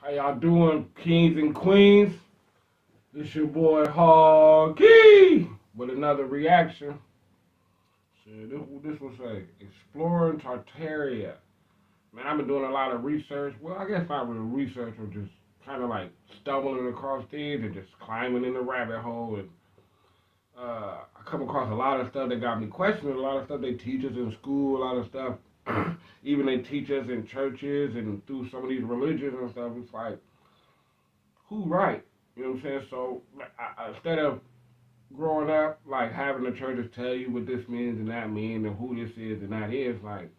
How y'all doing, kings and queens? It's your boy Hoggiieee with another reaction. So this was a exploring tartaria. Man, I've been doing a lot of research. Well, I guess not really research, or just kind of like stumbling across things and just climbing in the rabbit hole. And I come across a lot of stuff that got me questioning. A lot of stuff they teach us in school. A lot of stuff, even they teach us in churches and through some of these religions and stuff. It's like, who right? You know what I'm saying? So instead of growing up, like having the churches tell you what this means and that means and who this is and that is, like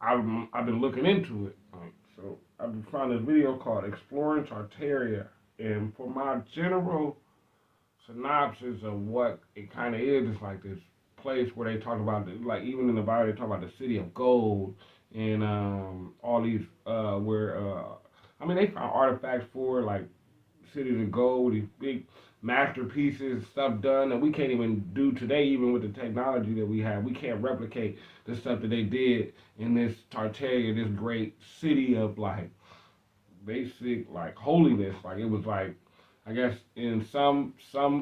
I've been looking into it. Like, so I've been finding this video called "Exploring Tartaria," and for my general synopsis of what it kind of is, it's like this place where they talk about, like even in the Bible, they talk about the city of gold and all these where I mean they found artifacts for like cities of gold, these big masterpieces, stuff done that we can't even do today, even with the technology that we have. We can't replicate the stuff that they did in this Tartaria, this great city of like basic like holiness. Like it was like, I guess in some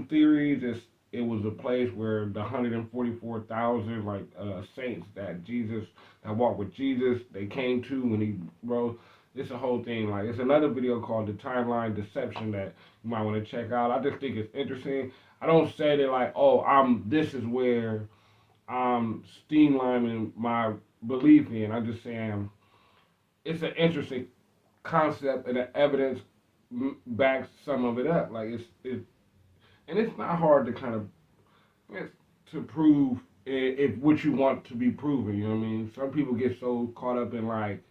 theories it was a place where the 144,000 like saints that walked with Jesus, they came to when he wrote. It's a whole thing. Like it's another video called the timeline deception that you might want to check out. I just think it's interesting. I don't say that like, oh, this is where I'm streamlining my belief in. I'm just saying it's an interesting concept and the evidence backs some of it up. Like and it's not hard to kind of to prove if what you want to be proven. You know what I mean? Some people get so caught up in like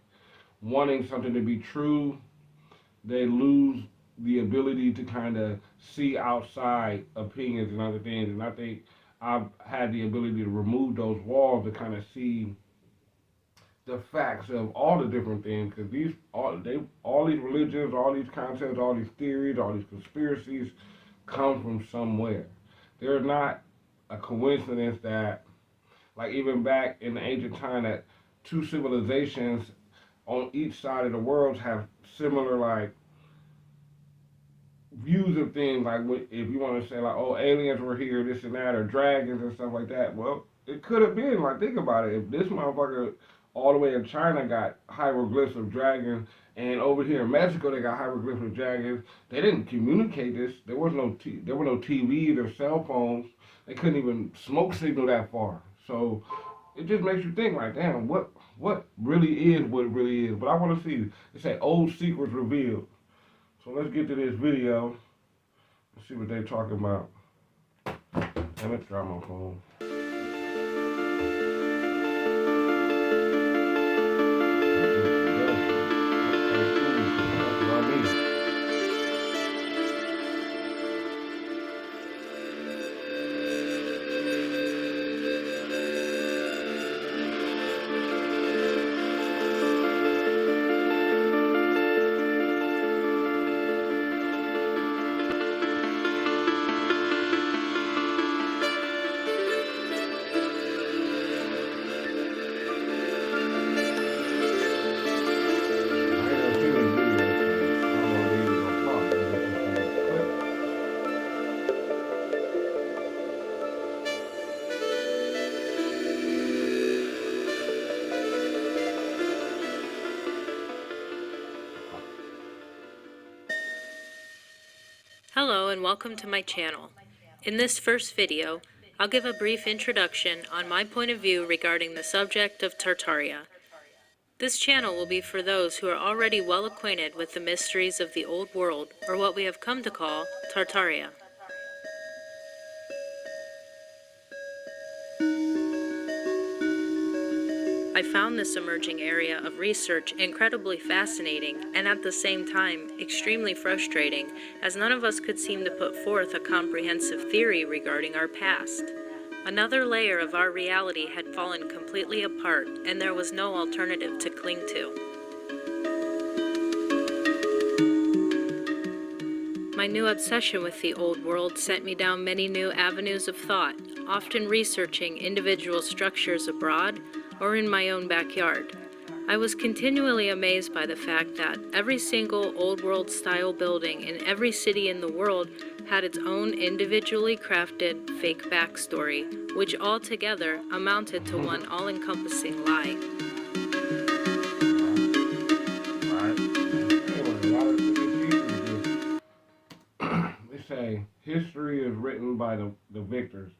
wanting something to be true, they lose the ability to kind of see outside opinions and other things. And I think I've had the ability to remove those walls to kind of see the facts of all the different things, because all these religions, all these concepts, all these theories, all these conspiracies come from somewhere. They're not a coincidence that, like even back in the ancient time, that two civilizations on each side of the world have similar like views of things. Like if you want to say like, oh, aliens were here, this and that, or dragons and stuff like that. Well, it could have been. Like think about it. If this motherfucker all the way in China got hieroglyphs of dragons, and over here in Mexico they got hieroglyphs of dragons, they didn't communicate this. There was there were no TVs or cell phones. They couldn't even smoke signal that far. So it just makes you think like, damn, what really is what it really is. But I want to see. It say old secrets revealed. So let's get to this video and see what they're talking about. Damn it, drop my phone. Hello and welcome to my channel. In this first video, I'll give a brief introduction on my point of view regarding the subject of Tartaria. This channel will be for those who are already well acquainted with the mysteries of the old world, or what we have come to call Tartaria. I found this emerging area of research incredibly fascinating and at the same time extremely frustrating, as none of us could seem to put forth a comprehensive theory regarding our past. Another layer of our reality had fallen completely apart, and there was no alternative to cling to. My new obsession with the old world sent me down many new avenues of thought, often researching individual structures abroad or in my own backyard. I was continually amazed by the fact that every single old world style building in every city in the world had its own individually crafted fake backstory, which altogether amounted to one all-encompassing lie. Right. Anyway, a lot of cities they say history is written by the victors.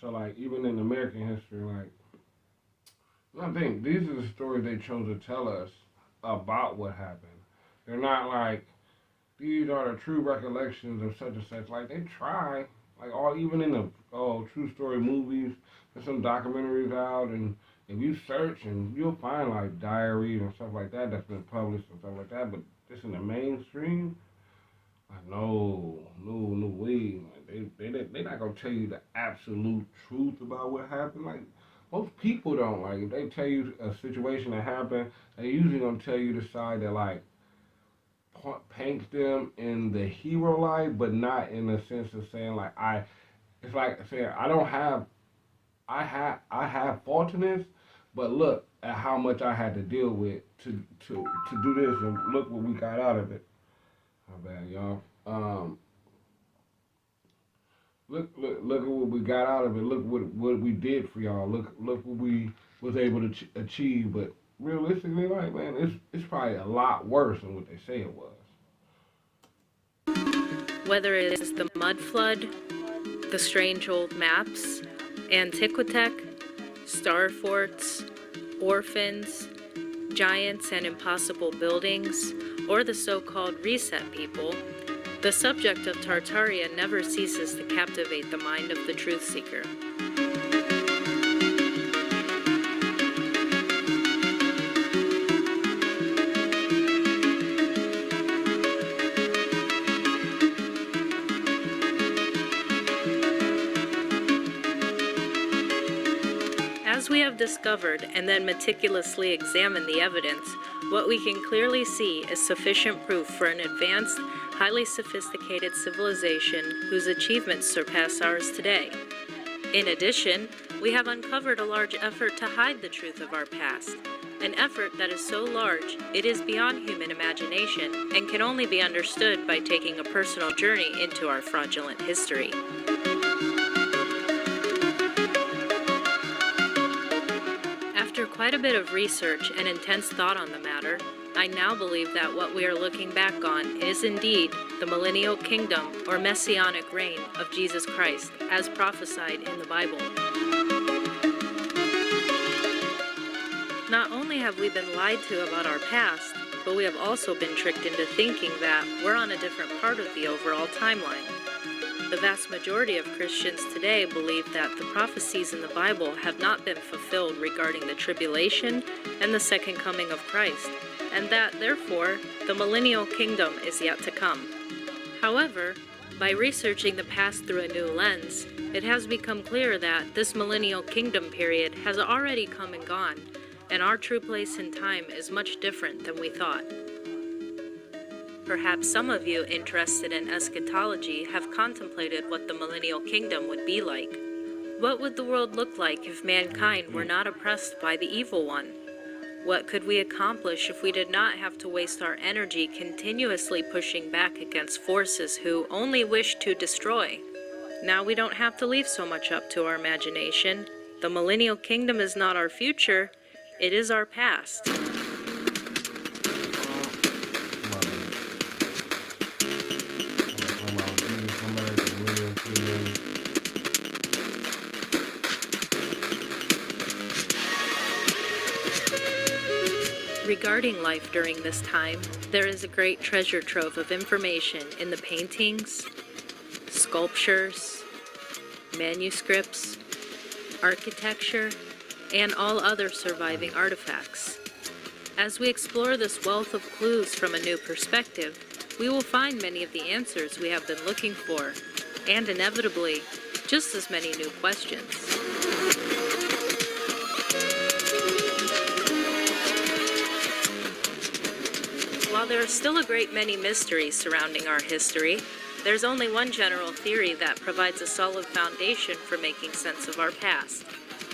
So like even in American history, like I think these are the stories they chose to tell us about what happened. They're not like these are the true recollections of such and such. Like they try, like all even in the true story movies, there's some documentaries out, and if you search and you'll find like diaries and stuff like that that's been published and stuff like that. But just in the mainstream, like no way. Like, they not gonna tell you the absolute truth about what happened. Like most people don't. Like if they tell you a situation that happened, they usually gonna tell you the side that like paints them in the hero light, but not in the sense of saying like I. It's like saying I have fault in this, but look at how much I had to deal with to do this, and look what we got out of it. My bad, y'all. Look at what we got out of it. Look what we did for y'all. Look what we was able to achieve. But realistically, like man, it's probably a lot worse than what they say it was. Whether it is the mud flood, the strange old maps, Antiquitech, star forts, orphans, giants and impossible buildings, or the so-called reset people, the subject of Tartaria never ceases to captivate the mind of the truth seeker. As we have discovered and then meticulously examined the evidence, what we can clearly see is sufficient proof for an advanced, highly sophisticated civilization whose achievements surpass ours today. In addition, we have uncovered a large effort to hide the truth of our past, an effort that is so large it is beyond human imagination and can only be understood by taking a personal journey into our fraudulent history. After quite a bit of research and intense thought on the matter, I now believe that what we are looking back on is indeed the millennial kingdom or messianic reign of Jesus Christ, as prophesied in the Bible. Not only have we been lied to about our past, but we have also been tricked into thinking that we're on a different part of the overall timeline. The vast majority of Christians today believe that the prophecies in the Bible have not been fulfilled regarding the tribulation and the second coming of Christ, and that, therefore, the millennial kingdom is yet to come. However, by researching the past through a new lens, it has become clear that this millennial kingdom period has already come and gone, and our true place in time is much different than we thought. Perhaps some of you interested in eschatology have contemplated what the millennial kingdom would be like. What would the world look like if mankind were not oppressed by the evil one? What could we accomplish if we did not have to waste our energy continuously pushing back against forces who only wish to destroy? Now we don't have to leave so much up to our imagination. The millennial kingdom is not our future, it is our past. Regarding life during this time, there is a great treasure trove of information in the paintings, sculptures, manuscripts, architecture, and all other surviving artifacts. As we explore this wealth of clues from a new perspective, we will find many of the answers we have been looking for, and inevitably, just as many new questions. While there are still a great many mysteries surrounding our history, there's only one general theory that provides a solid foundation for making sense of our past.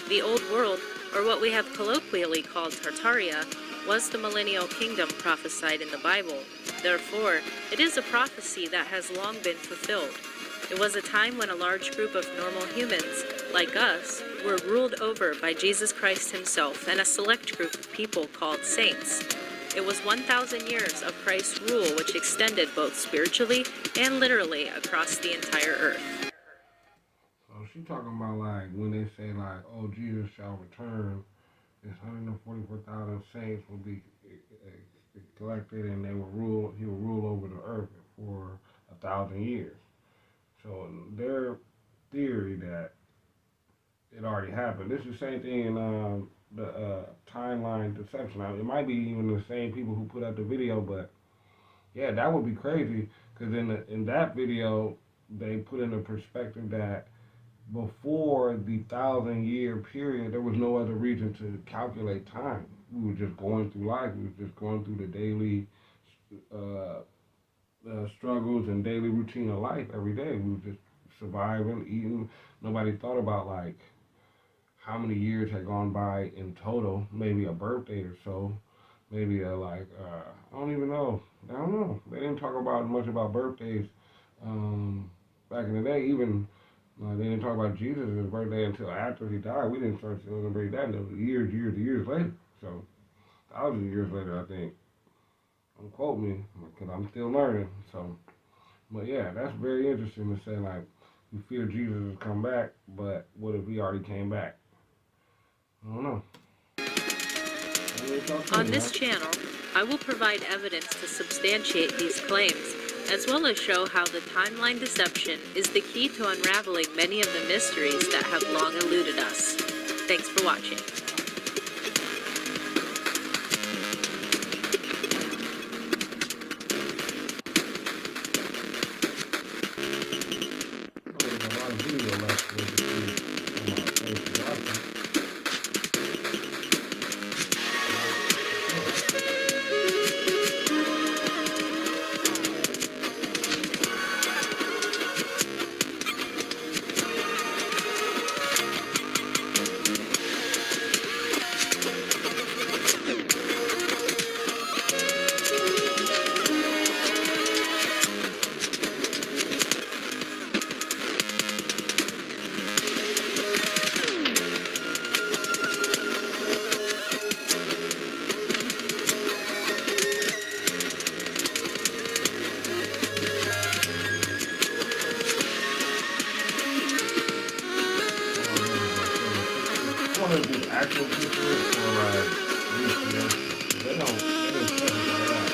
The Old World, or what we have colloquially called Tartaria, was the millennial kingdom prophesied in the Bible. Therefore, it is a prophecy that has long been fulfilled. It was a time when a large group of normal humans, like us, were ruled over by Jesus Christ himself and a select group of people called saints. It was 1,000 years of Christ's rule which extended both spiritually and literally across the entire earth. So she talking about like when they say like, oh, Jesus shall return, this 144,000 saints will be collected and they will rule. He will rule over the earth for 1,000 years. So their theory that it already happened. This is the same thing in the timeline deception. Now, it might be even the same people who put out the video, but yeah, that would be crazy because in that video they put in a perspective that before the 1,000 year period, there was no other reason to calculate time. We were just going through life. We were just going through the daily struggles and daily routine of life every day. We were just surviving, eating. Nobody thought about like how many years had gone by in total. Maybe a birthday or so. Maybe I don't even know. I don't know. They didn't talk about much about birthdays back in the day. Even they didn't talk about Jesus' birthday until after he died. We didn't start celebrating that until years later. So, 1,000 years later, I think. Don't quote me, because I'm still learning. So, but yeah, that's very interesting to say, like, we fear Jesus will come back, but what if he already came back? I don't know. On this channel, I will provide evidence to substantiate these claims, as well as show how the timeline deception is the key to unraveling many of the mysteries that have long eluded us. Thanks for watching. Actual pictures or like they don't specify that.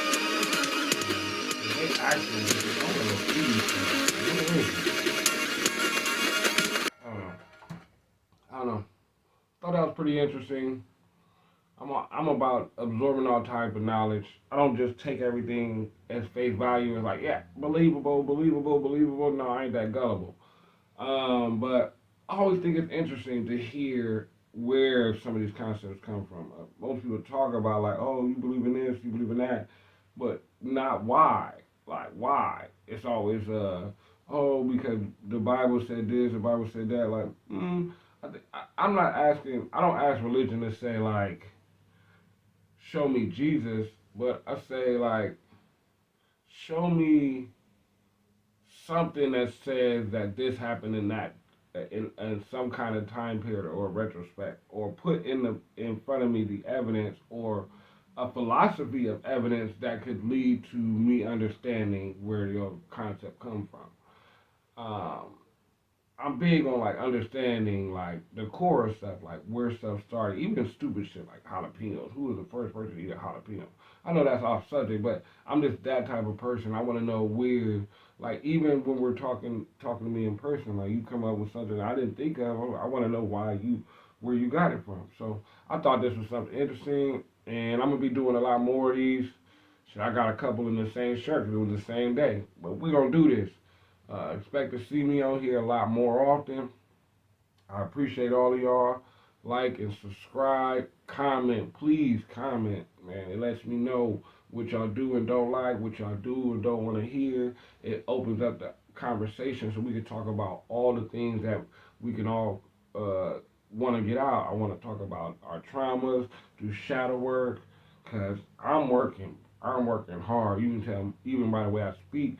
They actually don't want to see these things. I don't know. Thought that was pretty interesting. I'm about absorbing all type of knowledge. I don't just take everything as face value and like, yeah, believable. No, I ain't that gullible. But I always think it's interesting to hear where some of these concepts come from. Most people talk about like, oh, you believe in this, you believe in that, but not why. Like why? It's always oh, because the Bible said this, the Bible said that. Like, I'm not asking. I don't ask religion to say like, show me Jesus, but I say like, show me something that says that this happened in that in some kind of time period or retrospect, or put in front of me the evidence or a philosophy of evidence that could lead to me understanding where your concept come from. I'm big on like understanding like the core stuff, like where stuff started, even stupid shit like jalapenos. Who was the first person to eat a jalapeno? I know that's off subject, but I'm just that type of person. I want to know where, like even when we're talking to me in person, like you come up with something I didn't think of. I want to know where you got it from. So I thought this was something interesting, and I'm gonna be doing a lot more of these. Shit, I got a couple in the same shirt 'cause it was the same day, but we're gonna do this. Expect to see me on here a lot more often. I appreciate all of y'all. Like and subscribe. Comment. Please comment, man. It lets me know what y'all do and don't like, what y'all do and don't want to hear. It opens up the conversation so we can talk about all the things that we can all want to get out. I want to talk about our traumas, do shadow work, Cause I'm working hard. You can tell even by the way I speak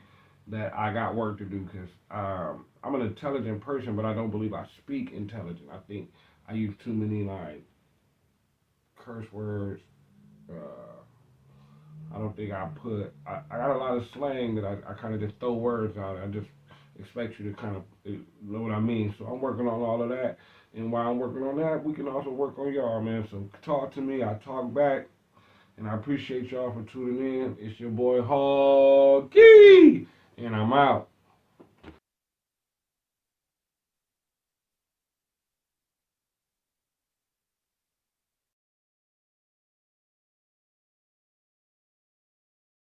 that I got work to do. Cause I'm an intelligent person, but I don't believe I speak intelligent. I think I use too many like curse words. I don't think I got a lot of slang that I kind of just throw words out. I just expect you to kind of know what I mean. So I'm working on all of that. And while I'm working on that, we can also work on y'all, man. So talk to me. I talk back. And I appreciate y'all for tuning in. It's your boy Hoggiieee. And I'm out.